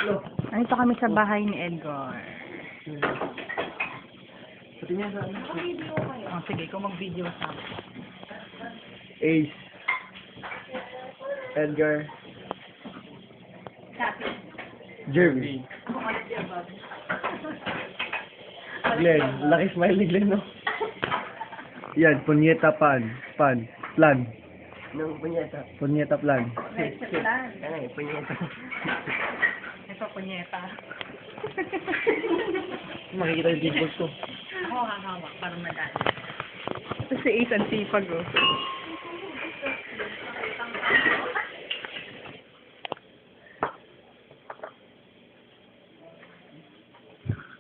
Nandito kami sa bahay ni Edgar. Pati niya sa Oh, sige, ikaw mag-video sa akin. Ace. Edgar. Jeremy. Glenn. Laki smile ni Glenn, no? Yan, punyeta plan. Nung punyeta. Punyeta plan. Ano eh, punyeta. Ito, punyeta. Makikita yung dimples ko. Ako hahawak para madali. Ito si Ace ang sipag, oh.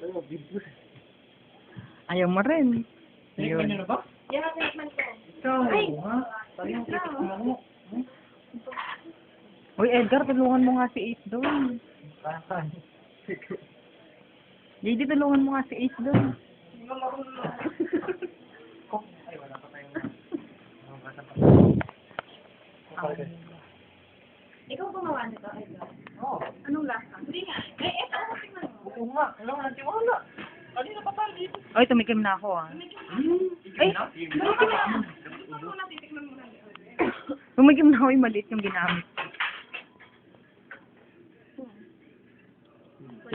Ano, dimples? Ayaw mo rin. Ayun. Ito, Uy, Edgar, tulungan mo nga si Ace doon. JD, tulungan mo nga si Ace doon. Ikaw gumawa nito, Edgar? Oo. Anong lasa? Hindi nga. Ito ako tingnan mo. Oo nga, kailangan natin wala. Kanina pa tayo dito. Oy, tumikim na ako, ah. Ay, bakit na? Titikman mo na. Tumikim na ako yung maliit yung ginamit.